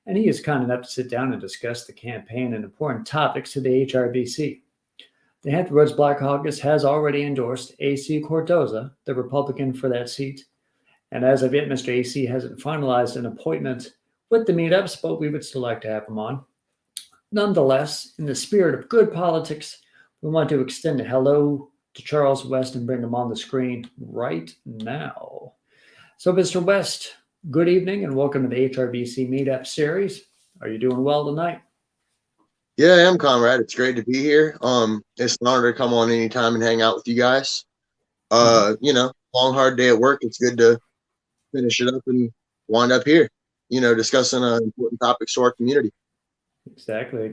and he is kind enough to sit down and discuss the campaign and important topics to the HRBC. The Hampton Roads Black Caucus has already endorsed A.C. Cordoza, the Republican for that seat, and as of yet, Mr. A.C. hasn't finalized an appointment with the meetups, but we would still like to have him on. Nonetheless, in the spirit of good politics, we want to extend a hello to Charles West and bring him on the screen right now. So, Mr. West, good evening and welcome to the HRBC Meetup Series. Are you doing well tonight? Yeah, I am, comrade. It's great to be here. It's an honor to come on anytime and hang out with you guys. Long, hard day at work. It's good to finish it up and wind up here, discussing important topics to our community. Exactly.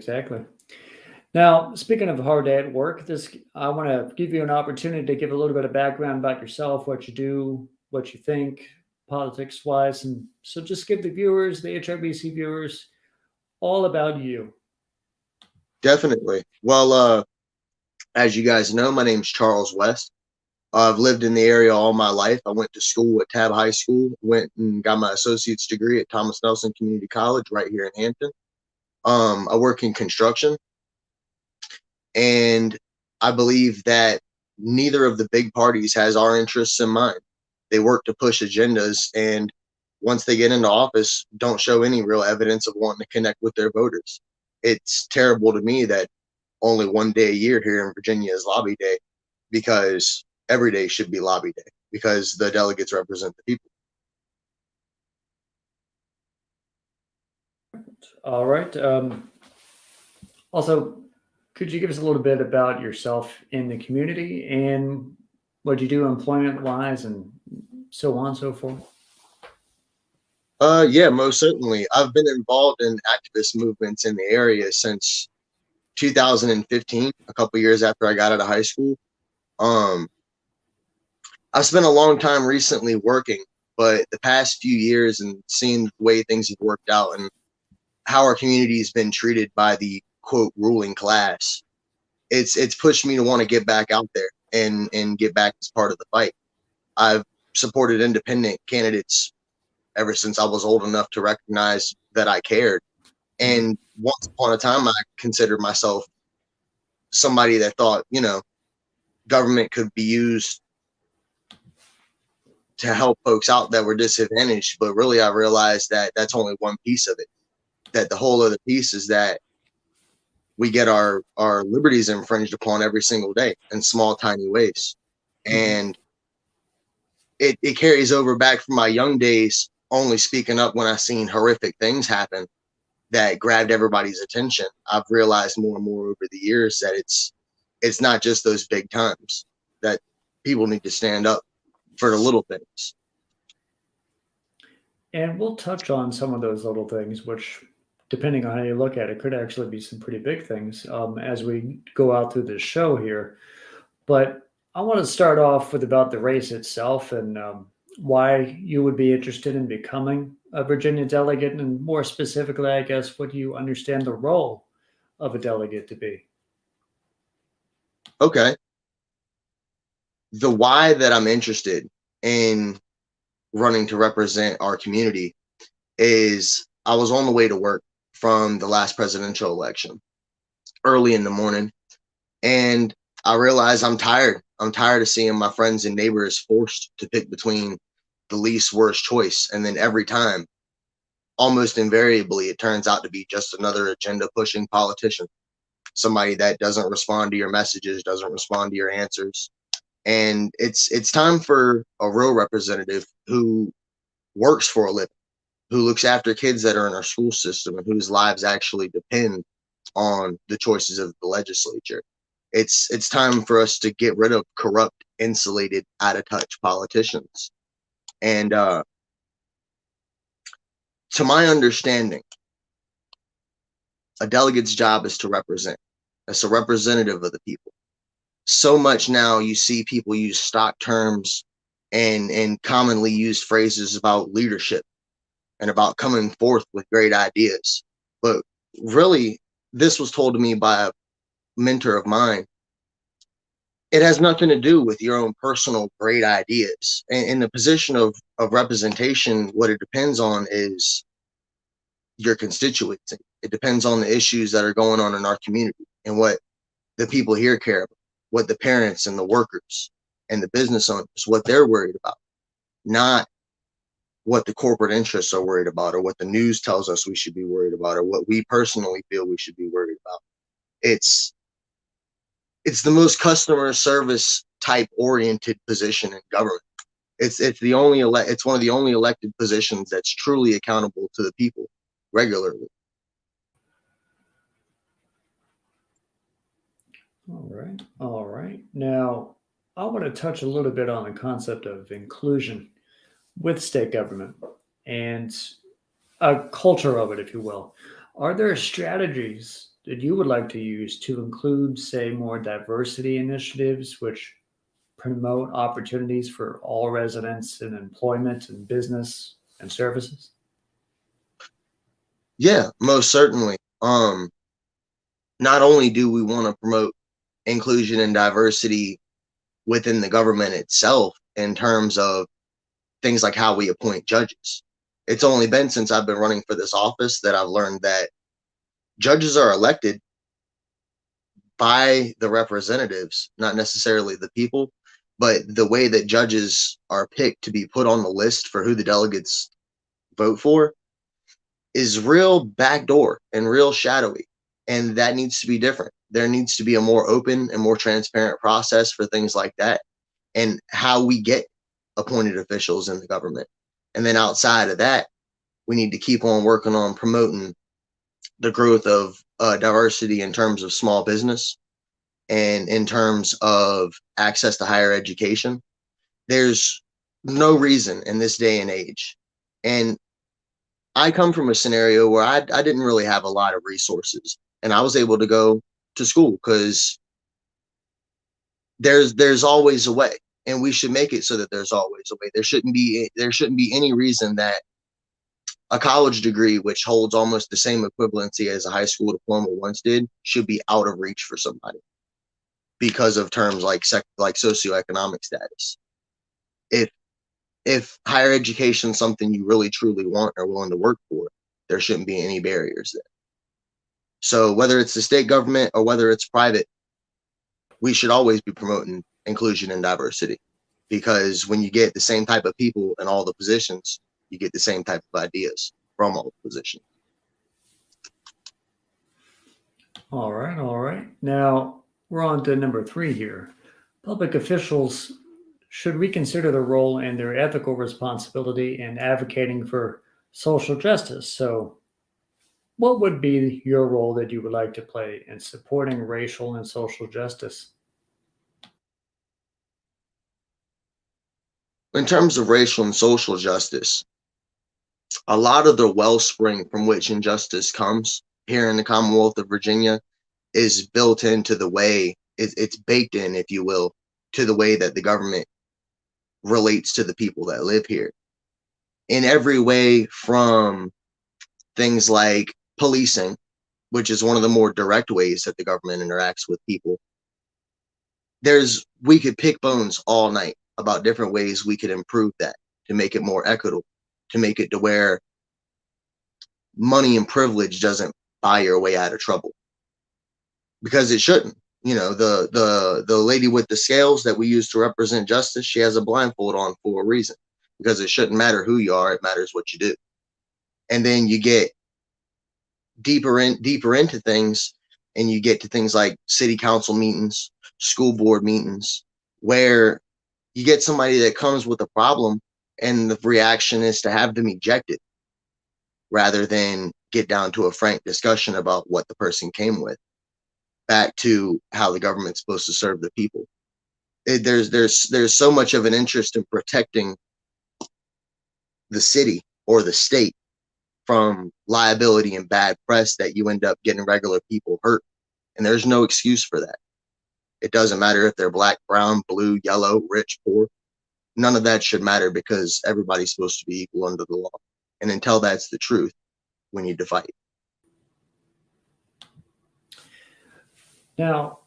Now, speaking of hard day at work, I want to give you an opportunity to give a little bit of background about yourself, what you do, what you think, politics-wise, and so just give the viewers, the HRBC viewers, all about you. Definitely. Well, as you guys know, my name's Charles West. I've lived in the area all my life. I went to school at Tab High School, went and got my associate's degree at Thomas Nelson Community College right here in Hampton. I work in construction, and I believe that neither of the big parties has our interests in mind. They work to push agendas, and once they get into office, don't show any real evidence of wanting to connect with their voters. It's terrible to me that only one day a year here in Virginia is lobby day, because every day should be lobby day, because the delegates represent the people. All right. Also, could you give us a little bit about yourself in the community and what you do employment-wise and so on and so forth? Yeah, most certainly. I've been involved in activist movements in the area since 2015, a couple years after I got out of high school. I spent a long time recently working, but the past few years and seeing the way things have worked out and how our community has been treated by the quote ruling class, it's pushed me to want to get back out there and get back as part of the fight. I've supported independent candidates ever since I was old enough to recognize that I cared. And once upon a time, I considered myself somebody that thought, government could be used to help folks out that were disadvantaged. But really, I realized that that's only one piece of it, that the whole other piece is that we get our liberties infringed upon every single day in small, tiny ways. And it carries over back from my young days, only speaking up when I seen horrific things happen that grabbed everybody's attention. I've realized more and more over the years that it's not just those big times, that people need to stand up for the little things. And we'll touch on some of those little things, which, depending on how you look at it, could actually be some pretty big things as we go out through this show here. But I want to start off with about the race itself and why you would be interested in becoming a Virginia delegate, and more specifically, I guess, what do you understand the role of a delegate to be? Okay. The why that I'm interested in running to represent our community is I was on the way to work from the last presidential election early in the morning, and I realized I'm tired. I'm tired of seeing my friends and neighbors forced to pick between the least worst choice. And then every time, almost invariably, it turns out to be just another agenda pushing politician, somebody that doesn't respond to your messages, doesn't respond to your answers. And it's time for a real representative who works for a living, who looks after kids that are in our school system and whose lives actually depend on the choices of the legislature. It's time for us to get rid of corrupt, insulated, out of touch politicians. And to my understanding, a delegate's job is to represent. It's a representative of the people. So much now you see people use stock terms and commonly used phrases about leadership and about coming forth with great ideas. But really, this was told to me by a mentor of mine. It has nothing to do with your own personal great ideas. In the position of representation, what it depends on is your constituency. It depends on the issues that are going on in our community and what the people here care about, what the parents and the workers and the business owners, what they're worried about, not what the corporate interests are worried about or what the news tells us we should be worried about or what we personally feel we should be worried about. It's the most customer service type oriented position in government. It's one of the only elected positions that's truly accountable to the people regularly. All right. Now, I want to touch a little bit on the concept of inclusion with state government and a culture of it, if you will. Are there strategies that you would like to use to include, say, more diversity initiatives which promote opportunities for all residents in employment and business and services? Yeah, most certainly. Not only do we want to promote inclusion and diversity within the government itself in terms of things like how we appoint judges. It's only been since I've been running for this office that I've learned that judges are elected by the representatives, not necessarily the people, but the way that judges are picked to be put on the list for who the delegates vote for is real backdoor and real shadowy. And that needs to be different. There needs to be a more open and more transparent process for things like that and how we get appointed officials in the government. And then outside of that, we need to keep on working on promoting the growth of diversity in terms of small business and in terms of access to higher education. There's no reason in this day and age. And I come from a scenario where I didn't really have a lot of resources, and I was able to go to school because there's always a way, and we should make it so that there's always a way. There shouldn't be any reason that a college degree, which holds almost the same equivalency as a high school diploma once did, should be out of reach for somebody because of terms like socioeconomic status. If higher education is something you really truly want or willing to work for, there shouldn't be any barriers there. So whether it's the state government or whether it's private, we should always be promoting inclusion and diversity, because when you get the same type of people in all the positions, you get the same type of ideas from all the positions. All right, all right. Now we're on to number 3 here. Public officials should reconsider their role and their ethical responsibility in advocating for social justice. So, what would be your role that you would like to play in supporting racial and social justice? In terms of racial and social justice, a lot of the wellspring from which injustice comes here in the Commonwealth of Virginia is built into the way, it's baked in, if you will, to the way that the government relates to the people that live here. In every way, from things like policing, which is one of the more direct ways that the government interacts with people. We could pick bones all night about different ways we could improve that to make it more equitable, to make it to where money and privilege doesn't buy your way out of trouble, because it shouldn't. You know, the lady with the scales that we use to represent justice, she has a blindfold on for a reason, because it shouldn't matter who you are, it matters what you do. And then you get deeper into things, and you get to things like city council meetings, school board meetings, where you get somebody that comes with a problem and the reaction is to have them ejected rather than get down to a frank discussion about what the person came with, back to how the government's supposed to serve the people. There's so much of an interest in protecting the city or the state from liability and bad press that you end up getting regular people hurt. And there's no excuse for that. It doesn't matter if they're black, brown, blue, yellow, rich, poor. None of that should matter, because everybody's supposed to be equal under the law. And until that's the truth, we need to fight. Now,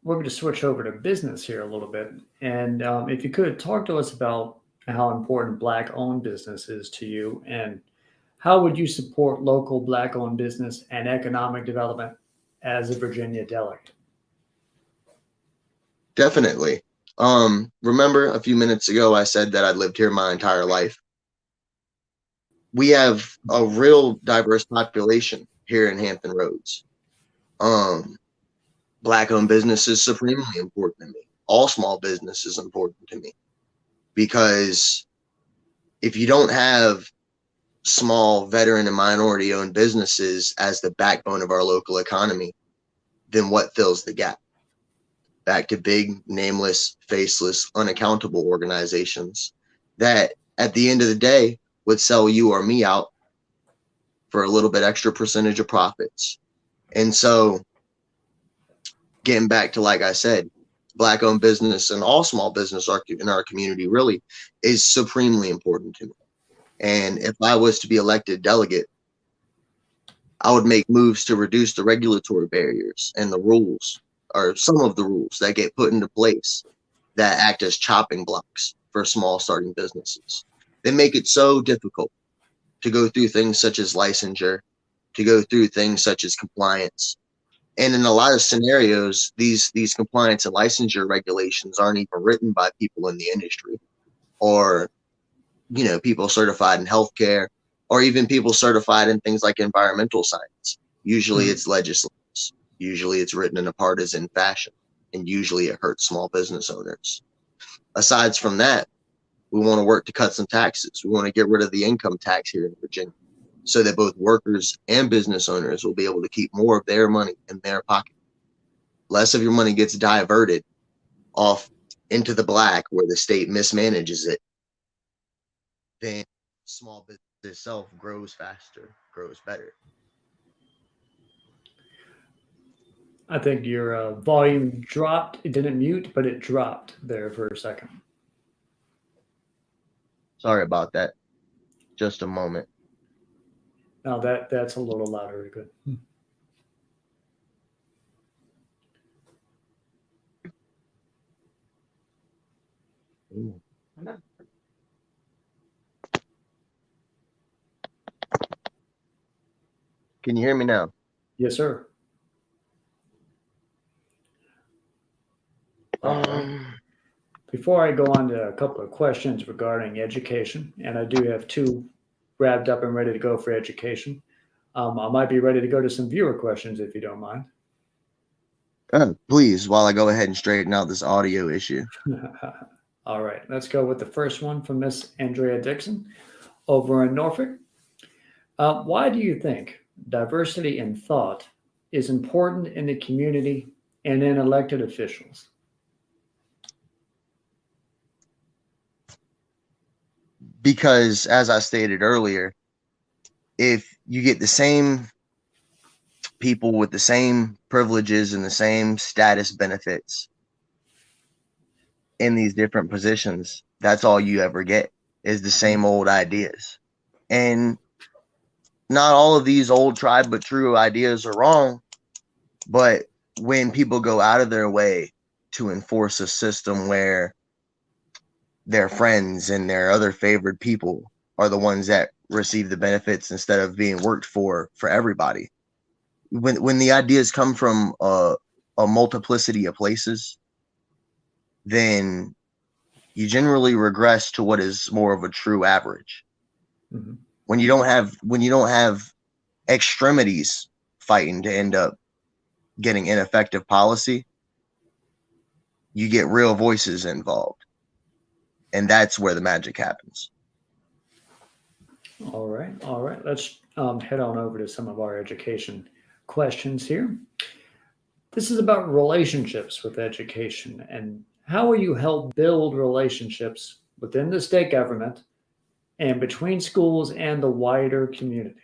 we're going to switch over to business here a little bit. And if you could talk to us about how important Black owned business is to you and how would you support local Black-owned business and economic development as a Virginia delegate? Definitely. Remember a few minutes ago, I said that I'd lived here my entire life. We have a real diverse population here in Hampton Roads. Black-owned business is supremely important to me. All small business is important to me, because if you don't have small veteran and minority owned businesses as the backbone of our local economy, then what fills the gap? Back to big, nameless, faceless, unaccountable organizations that at the end of the day would sell you or me out for a little bit extra percentage of profits. And so, getting back to, like I said, Black-owned business and all small business in our community really is supremely important to me. And if I was to be elected delegate, I would make moves to reduce the regulatory barriers and the rules, or some of the rules that get put into place that act as chopping blocks for small starting businesses. They make it so difficult to go through things such as licensure, to go through things such as compliance. And in a lot of scenarios, these compliance and licensure regulations aren't even written by people in the industry, or people certified in healthcare, or even people certified in things like environmental science. Usually it's legislators. Usually it's written in a partisan fashion, and usually it hurts small business owners. Aside from that, we want to work to cut some taxes. We want to get rid of the income tax here in Virginia, so that both workers and business owners will be able to keep more of their money in their pocket. Less of your money gets diverted off into the black where the state mismanages it, then small business itself grows faster, grows better. I think your volume dropped. It didn't mute, but it dropped there for a second. Sorry about that. Just a moment. Now that's a little louder. Good. Ooh. Can you hear me now? Yes, sir. Before I go on to a couple of questions regarding education, and I do have two wrapped up and ready to go for education, I might be ready to go to some viewer questions if you don't mind. Please, while I go ahead and straighten out this audio issue. All right, let's go with the first one from Miss Andrea Dixon over in Norfolk. Why do you think diversity in thought is important in the community and in elected officials? Because, as I stated earlier, if you get the same people with the same privileges and the same status benefits in these different positions, that's all you ever get, is the same old ideas. And not all of these old tried but true ideas are wrong, but when people go out of their way to enforce a system where their friends and their other favored people are the ones that receive the benefits instead of being worked for everybody, when the ideas come from a multiplicity of places, then you generally regress to what is more of a true average. Mm-hmm. When you don't have extremities fighting to end up getting ineffective policy, you get real voices involved, and that's where the magic happens. All right. Let's head on over to some of our education questions here. This is about relationships with education, and how will you help build relationships within the state government and between schools and the wider community?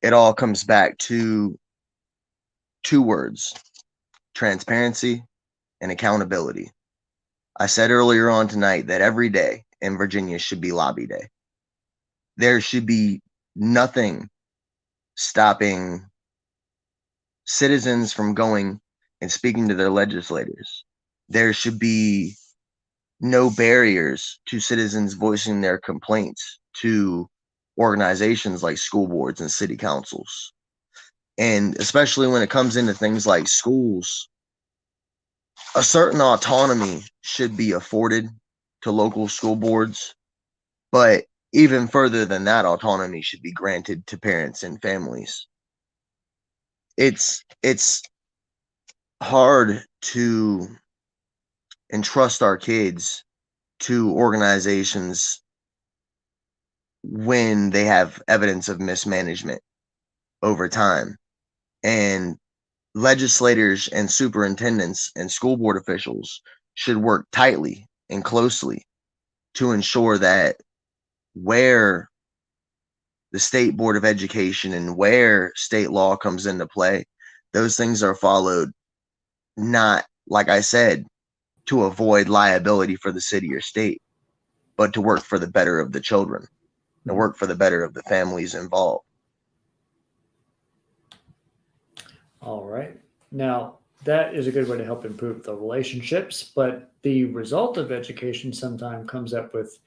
It all comes back to two words: transparency and accountability. I said earlier on tonight that every day in Virginia should be lobby day. There should be nothing stopping citizens from going and speaking to their legislators. There should be no barriers to citizens voicing their complaints to organizations like school boards and city councils. And especially when it comes into things like schools, a certain autonomy should be afforded to local school boards, but even further than that, autonomy should be granted to parents and families. It's hard to entrust our kids to organizations when they have evidence of mismanagement over time. And legislators and superintendents and school board officials should work tightly and closely to ensure that where the state board of education and where state law comes into play, those things are followed, not, like I said, to avoid liability for the city or state, but to work for the better of the children and work for the better of the families involved. All right. Now, that is a good way to help improve the relationships, but the result of education sometimes comes up with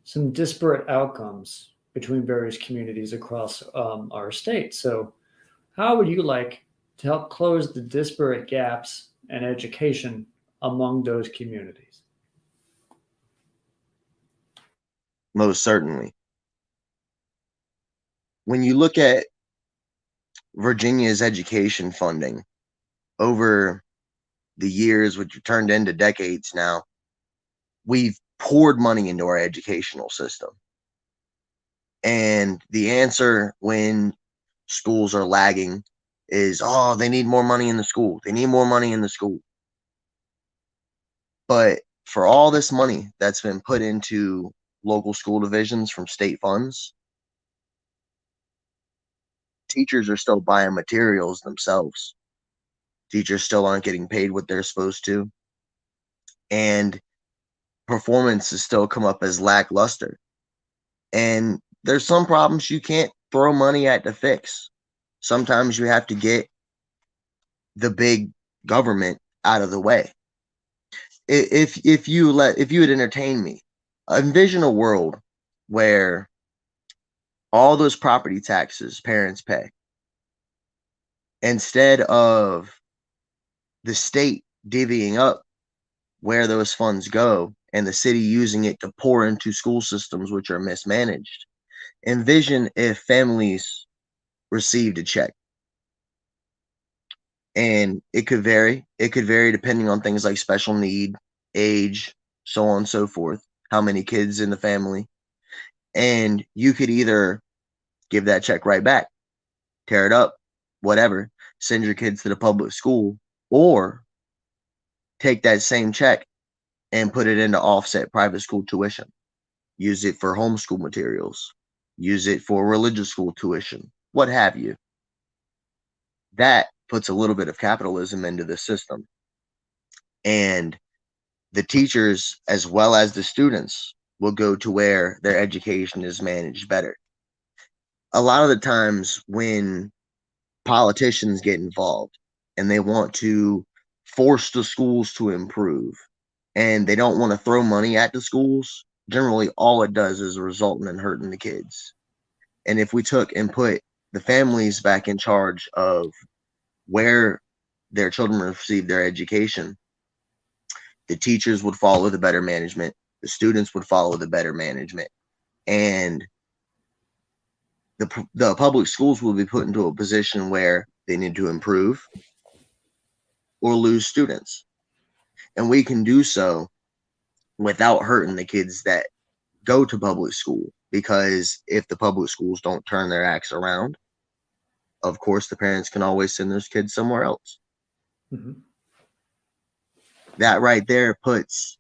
some disparate outcomes between various communities across our state. So, how would you like to help close the disparate gaps in education among those communities? Most certainly. When you look at Virginia's education funding over the years, which have turned into decades now, we've poured money into our educational system. And the answer when schools are lagging is, oh, they need more money in the school. They need more money in the school. But for all this money that's been put into local school divisions from state funds, teachers are still buying materials themselves. Teachers still aren't getting paid what they're supposed to. And performance has still come up as lackluster. And there's some problems you can't throw money at to fix. Sometimes you have to get the big government out of the way. If you would entertain me, envision a world where all those property taxes parents pay, instead of the state divvying up where those funds go and the city using it to pour into school systems which are mismanaged. Envision if families received a check. And it could vary. It could vary depending on things like special need, age, so on and so forth, how many kids in the family. And you could either give that check right back, tear it up, whatever, send your kids to the public school, or take that same check and put it into offset private school tuition. Use it for homeschool materials. Use it for religious school tuition, what have you. That puts a little bit of capitalism into the system. And the teachers, as well as the students, will go to where their education is managed better. A lot of the times when politicians get involved and they want to force the schools to improve and they don't want to throw money at the schools, generally all it does is result in hurting the kids. And if we took and put the families back in charge of where their children receive their education, the teachers would follow the better management, the students would follow the better management, and the public schools will be put into a position where they need to improve or lose students. And we can do so without hurting the kids that go to public school, because if the public schools don't turn their acts around, of course, the parents can always send those kids somewhere else. Mm-hmm. That right there puts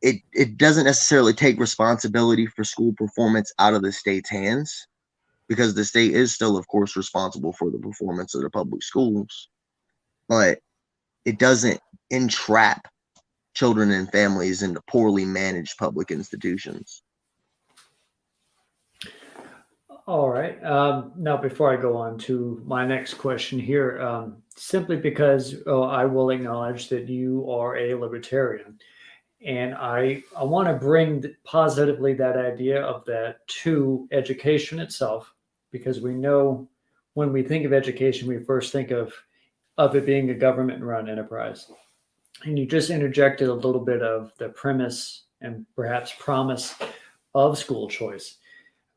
it doesn't necessarily take responsibility for school performance out of the state's hands, because the state is still, of course, responsible for the performance of the public schools, but it doesn't entrap children and families into poorly managed public institutions. All right. Now, before I go on to my next question here, simply because I will acknowledge that you are a libertarian. And I want to bring positively that idea of that to education itself, because we know when we think of education, we first think of it being a government run enterprise. And you just interjected a little bit of the premise and perhaps promise of school choice.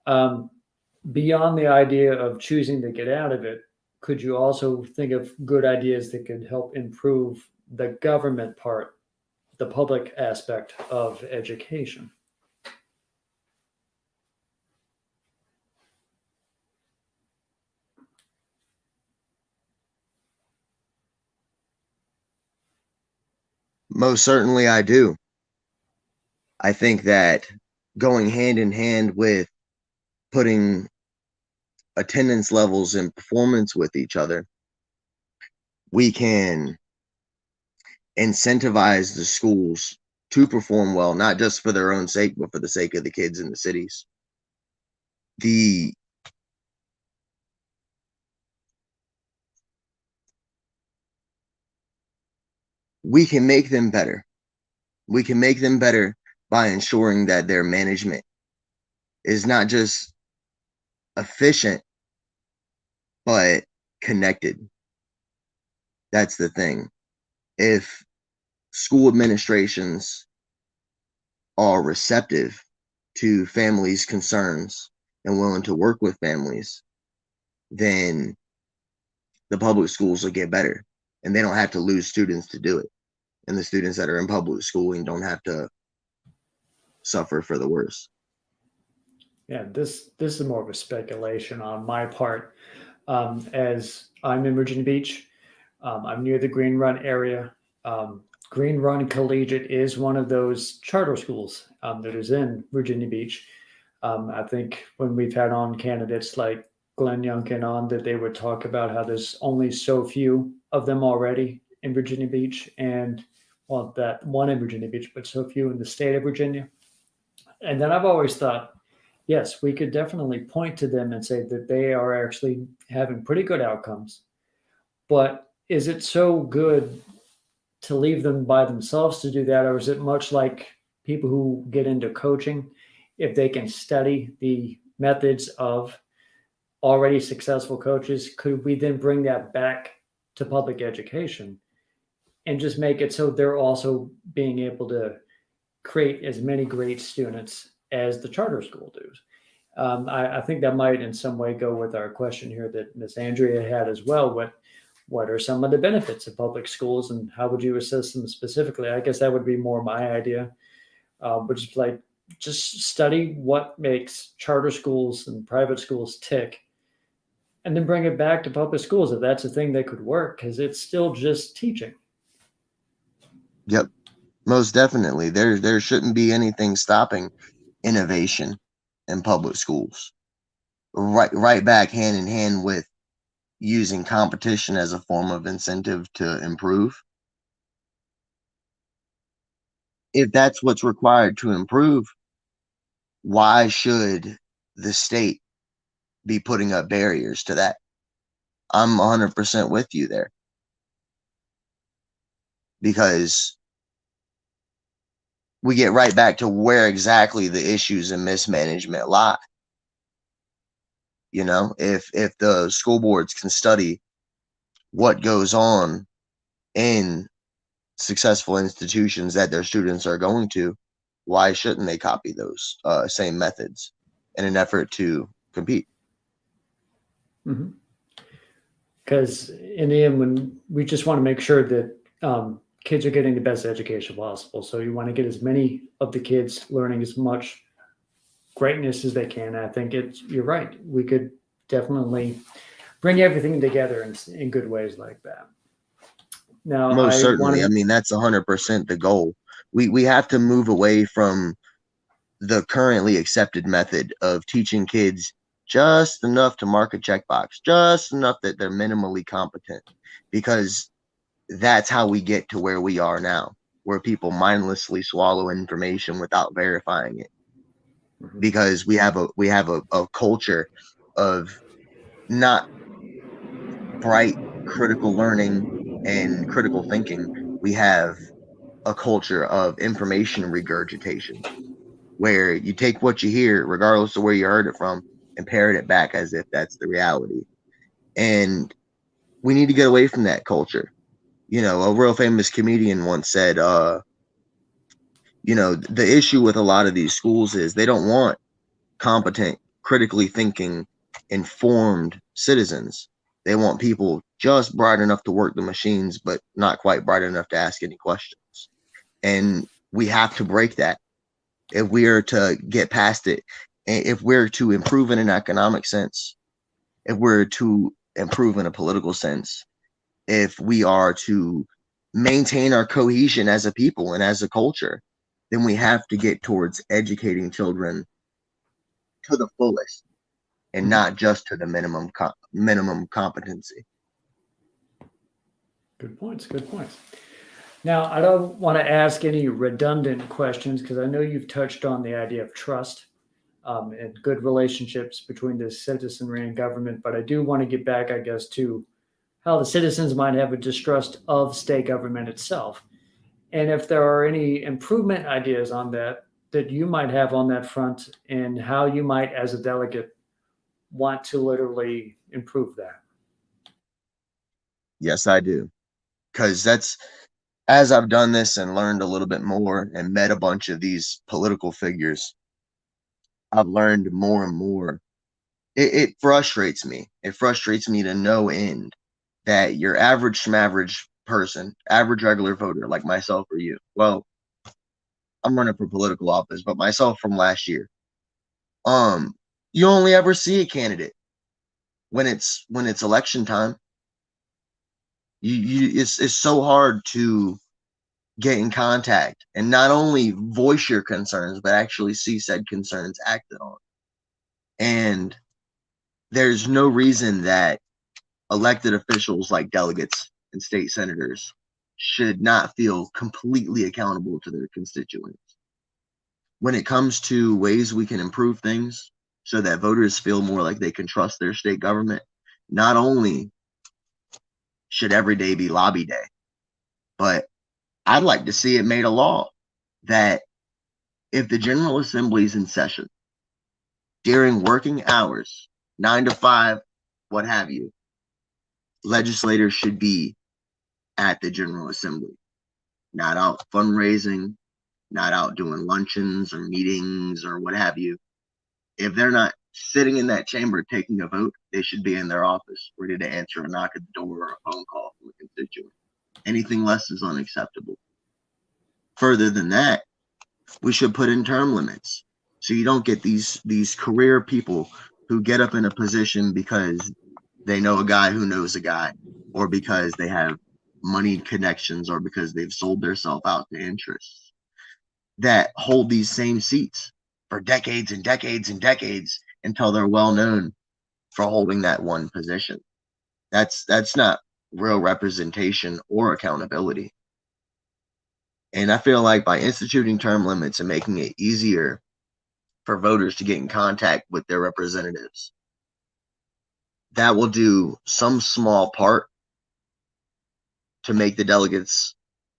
Um, Beyond the idea of choosing to get out of it, could you also think of good ideas that could help improve the government part, the public aspect of education? Most certainly I do. I think that going hand in hand with putting attendance levels and performance with each other, we can incentivize the schools to perform well, not just for their own sake, but for the sake of the kids in the cities. The we can make them better. We can make them better by ensuring that their management is not just efficient, but connected. That's the thing. If school administrations are receptive to families' concerns and willing to work with families, then the public schools will get better and they don't have to lose students to do it. And the students that are in public schooling don't have to suffer for the worst. Yeah, this is more of a speculation on my part. As I'm in Virginia Beach, I'm near the Green Run area. Green Run Collegiate is one of those charter schools that is in Virginia Beach. I think when we've had on candidates like Glenn Youngkin on, that they would talk about how there's only so few of them already in Virginia Beach, and well, that one in Virginia Beach, but so few in the state of Virginia. And then I've always thought, yes, we could definitely point to them and say that they are actually having pretty good outcomes. But is it so good to leave them by themselves to do that? Or is it much like people who get into coaching? If they can study the methods of already successful coaches, could we then bring that back to public education and just make it so they're also being able to create as many great students as the charter school do? I think that might in some way go with our question here that Miss Andrea had as well. What are some of the benefits of public schools and how would you assess them specifically? I guess that would be more my idea, which is like just study what makes charter schools and private schools tick and then bring it back to public schools if that's a thing that could work, because it's still just teaching. Yep, most definitely. There shouldn't be anything stopping innovation in public schools. Right back hand in hand with using competition as a form of incentive to improve. If that's what's required to improve, why should the state be putting up barriers to that? I'm 100% with you there because we get right back to where exactly the issues and mismanagement lie. You know, if the school boards can study what goes on in successful institutions that their students are going to, why shouldn't they copy those same methods in an effort to compete? Because in the end, when we just want to make sure that kids are getting the best education possible, so you want to get as many of the kids learning as much greatness as they can. I think you're right. We could definitely bring everything together in good ways like that. Now, Most I want certainly. I to. mean, that's 100% the goal. We have to move away from the currently accepted method of teaching kids just enough to mark a checkbox, just enough that they're minimally competent, because that's how we get to where we are now, where people mindlessly swallow information without verifying it, because we have a culture of not bright critical learning and critical thinking. We have a culture of information regurgitation, where you take what you hear, regardless of where you heard it from, and parrot it back as if that's the reality. And we need to get away from that culture. You know, a real famous comedian once said, you know, the issue with a lot of these schools is they don't want competent, critically thinking, informed citizens. They want people just bright enough to work the machines, but not quite bright enough to ask any questions. And we have to break that if we are to get past it. If we're to improve in an economic sense, if we're to improve in a political sense, if we are to maintain our cohesion as a people and as a culture, then we have to get towards educating children to the fullest and not just to the minimum competency. Good points. Good points. Now, I don't want to ask any redundant questions because I know you've touched on the idea of trust and good relationships between the citizenry and government, but I do want to get back, I guess, to how the citizens might have a distrust of state government itself. And if there are any improvement ideas on that that you might have on that front, and how you might, as a delegate, want to literally improve that. Yes, I do. Because that's, as I've done this and learned a little bit more and met a bunch of these political figures, I've learned more and more. It frustrates me. It frustrates me to no end that your average schmaverage person, average regular voter like myself or you, well, I'm running for political office, but myself from last year, you only ever see a candidate when it's election time. It's so hard to get in contact and not only voice your concerns, but actually see said concerns acted on. And there's no reason that elected officials like delegates and state senators should not feel completely accountable to their constituents. When it comes to ways we can improve things so that voters feel more like they can trust their state government, not only should every day be lobby day, but I'd like to see it made a law that if the General Assembly is in session during working hours, 9 to 5, what have you, legislators should be at the General Assembly, not out fundraising, not out doing luncheons or meetings or what have you. If they're not sitting in that chamber taking a vote, they should be in their office, ready to answer a knock at the door or a phone call from a constituent. Anything less is unacceptable. Further than that, we should put in term limits so you don't get these career people who get up in a position because they know a guy who knows a guy, or because they have moneyed connections, or because they've sold themselves out to interests, that hold these same seats for decades and decades and decades until they're well known for holding that one position. That's not real representation or accountability. And I feel like by instituting term limits and making it easier for voters to get in contact with their representatives, that will do some small part to make the delegates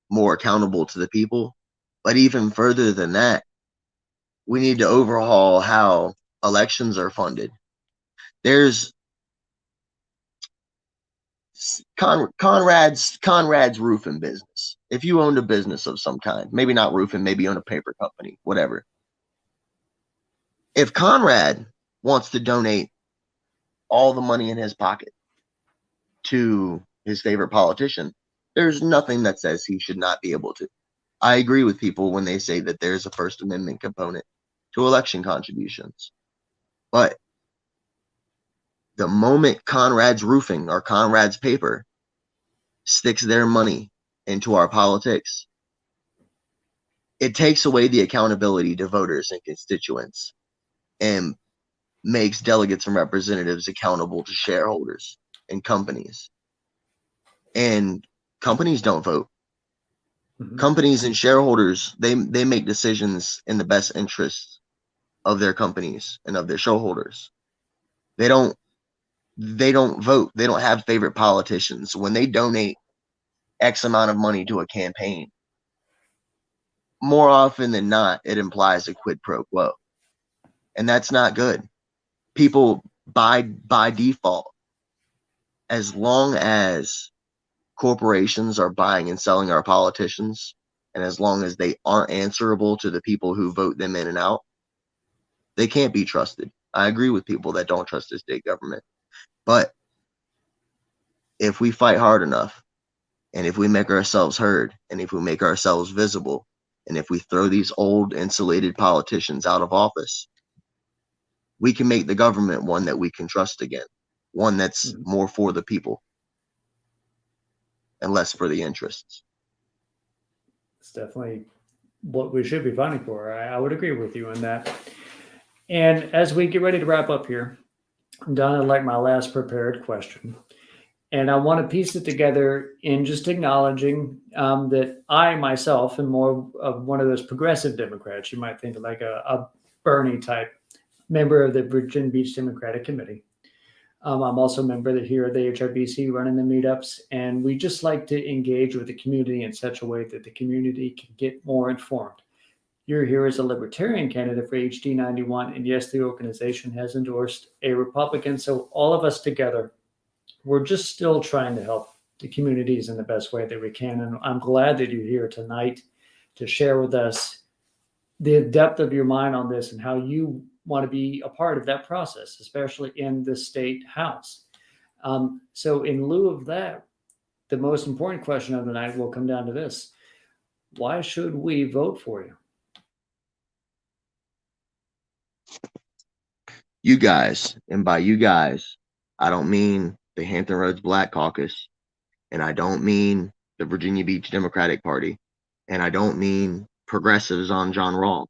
more accountable to the people. But even further than that, we need to overhaul how elections are funded. There's Conrad's roofing business. If you owned a business of some kind, maybe not roofing, maybe you own a paper company, whatever. If Conrad wants to donate all the money in his pocket to his favorite politician, there's nothing that says he should not be able to. I agree with people when they say that there's a First Amendment component to election contributions. But the moment Conrad's roofing or Conrad's paper sticks their money into our politics, it takes away the accountability to voters and constituents and makes delegates and representatives accountable to shareholders and companies. And companies don't vote. Companies and shareholders, they make decisions in the best interests of their companies and of their shareholders. They don't they don't vote. They don't have favorite politicians. When they donate X amount of money to a campaign, more often than not, it implies a quid pro quo. And that's not good. People by default, as long as corporations are buying and selling our politicians, and as long as they aren't answerable to the people who vote them in and out, they can't be trusted. I agree with people that don't trust the state government. But if we fight hard enough, and if we make ourselves heard, and if we make ourselves visible, and if we throw these old insulated politicians out of office, we can make the government one that we can trust again, one that's more for the people and less for the interests. It's definitely what we should be fighting for. I would agree with you on that. And as we get ready to wrap up here, I'm down to like my last prepared question. And I want to piece it together in just acknowledging that I myself am more of one of those progressive Democrats. You might think like a Bernie type member of the Virginia Beach Democratic Committee. I'm also a member here at the HRBC running the meetups, and we just like to engage with the community in such a way that the community can get more informed. You're here as a libertarian candidate for HD 91, and yes, the organization has endorsed a Republican. So all of us together, we're just still trying to help the communities in the best way that we can. And I'm glad that you're here tonight to share with us the depth of your mind on this and how you want to be a part of that process, especially in the state house. So in lieu of that, the most important question of the night will come down to this. Why should we vote for you? You guys, and by you guys, I don't mean the Hampton Roads Black Caucus, and I don't mean the Virginia Beach Democratic Party, and I don't mean progressives on John Rawl.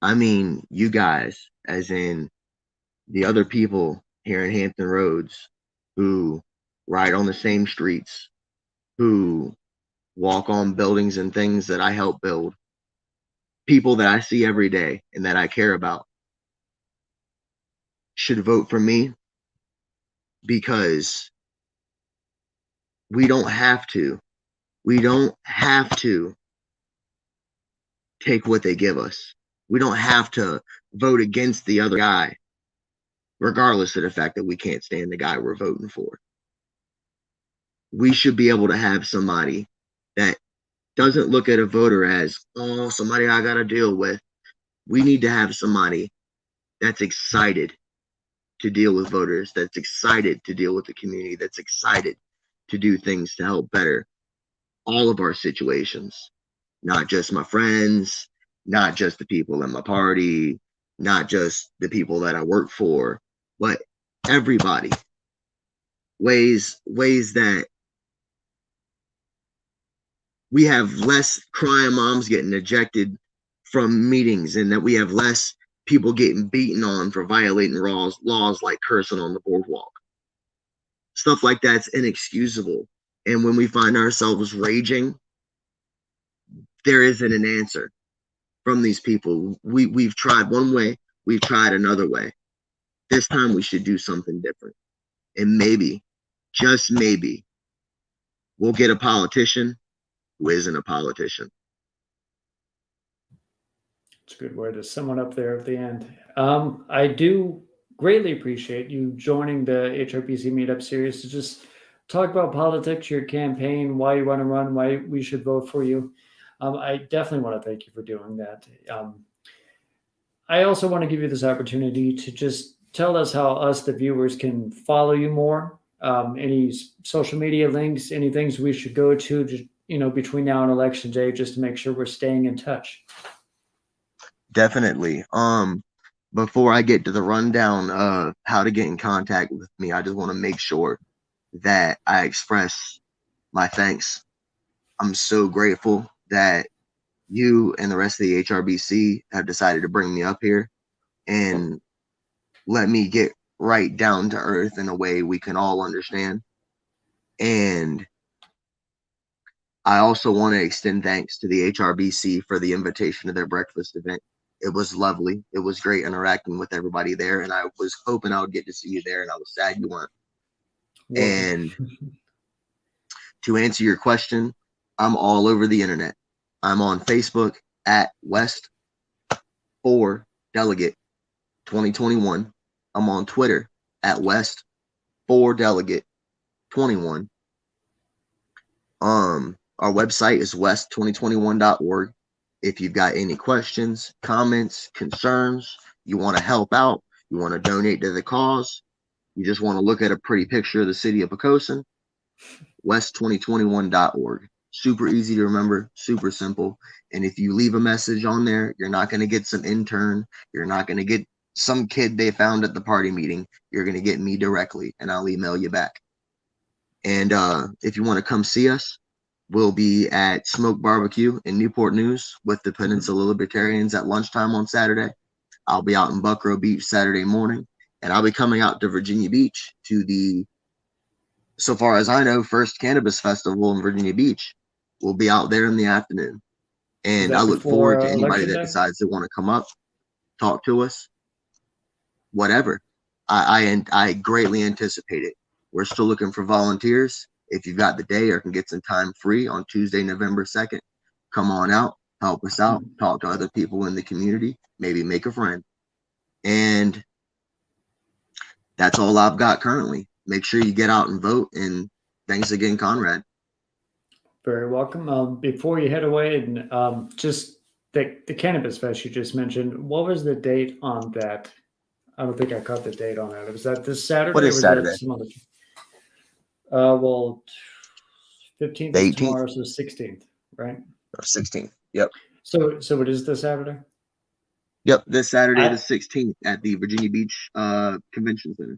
I mean you guys, as in the other people here in Hampton Roads who ride on the same streets, who walk on buildings and things that I help build, people that I see every day and that I care about, should vote for me, because we don't have to take what they give us. We don't have to vote against the other guy, regardless of the fact that we can't stand the guy we're voting for. We should be able to have somebody that doesn't look at a voter as, oh, somebody I got to deal with. We need to have somebody that's excited to deal with voters, that's excited to deal with the community, that's excited to do things to help better all of our situations, not just my friends, not just the people in my party, not just the people that I work for, but everybody. Ways that we have less crying moms getting ejected from meetings, and that we have less people getting beaten on for violating laws like cursing on the boardwalk. Stuff like that's inexcusable. And when we find ourselves raging, there isn't an answer from these people. We've tried one way, we've tried another way. This time we should do something different. And maybe, just maybe, we'll get a politician who isn't a politician. It's a good way to sum it up there at the end. I do greatly appreciate you joining the HRBC Meetup series to just talk about politics, your campaign, why you want to run, why we should vote for you. I definitely want to thank you for doing that. I also want to give you this opportunity to just tell us how us, the viewers, can follow you more. Any social media links, any things we should go to, between now and election day, just to make sure we're staying in touch. Definitely. Before I get to the rundown of how to get in contact with me, I just want to make sure that I express my thanks. I'm so grateful that you and the rest of the HRBC have decided to bring me up here and let me get right down to earth in a way we can all understand. And I also want to extend thanks to the HRBC for the invitation to their breakfast event. It was lovely. It was great interacting with everybody there, and I was hoping I would get to see you there, and I was sad you weren't. And to answer your question, I'm all over the internet. I'm on Facebook at West 4 Delegate 2021. I'm on Twitter at West 4 Delegate 21. Our website is west2021.org. If you've got any questions, comments, concerns, you want to help out, you want to donate to the cause, you just want to look at a pretty picture of the city of Poquoson, west2021.org. Super easy to remember, super simple. And if you leave a message on there, you're not going to get some intern. You're not going to get some kid they found at the party meeting. You're going to get me directly, and I'll email you back. And if you want to come see us, we'll be at Smoke Barbecue in Newport News with the Peninsula Libertarians at lunchtime on Saturday. I'll be out in Buckrow Beach Saturday morning, and I'll be coming out to Virginia Beach to the, so far as I know, first cannabis festival in Virginia Beach. We'll be out there in the afternoon. And I look forward to anybody that decides to want to come up, talk to us, whatever. I greatly anticipate it. We're still looking for volunteers. If you've got the day or can get some time free on Tuesday, November 2nd, come on out, help us out, talk to other people in the community, maybe make a friend. And that's all I've got currently. Make sure you get out and vote. And thanks again, Conrad. Very welcome. Before you head away, and just the Cannabis Fest you just mentioned, what was the date on that? I don't think I caught the date on that. Was that this Saturday? What is Saturday? That some other? Well, 15th is tomorrow, so 16th, right? 16th. Yep. So it is this Saturday? Yep, this Saturday the 16th at the Virginia Beach Convention Center.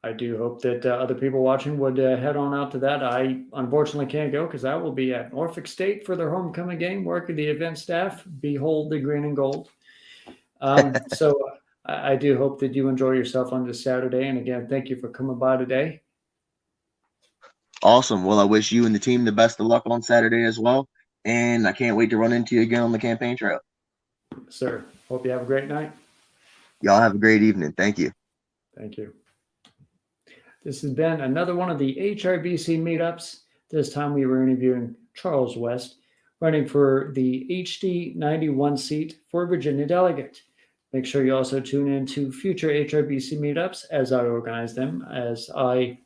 I do hope that other people watching would head on out to that. I unfortunately can't go because I will be at Norfolk State for their homecoming game, working the event staff. Behold the green and gold. So I do hope that you enjoy yourself on this Saturday. And again, thank you for coming by today. Awesome. Well, I wish you and the team the best of luck on Saturday as well. And I can't wait to run into you again on the campaign trail. Sir, hope you have a great night. Y'all have a great evening. Thank you. Thank you. This has been another one of the HRBC meetups. This time we were interviewing Charles West, running for the HD 91 seat for Virginia delegate. Make sure you also tune in to future HRBC meetups as I organize them, as I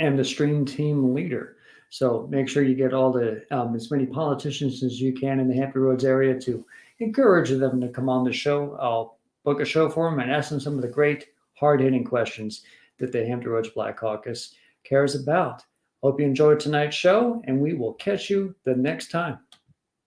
am the stream team leader. So make sure you get all the as many politicians as you can in the Hampton Roads area to encourage them to come on the show. I'll book a show for them and ask them some of the great hard-hitting questions that the Hampton Roads Black Caucus cares about. Hope you enjoyed tonight's show, and we will catch you the next time.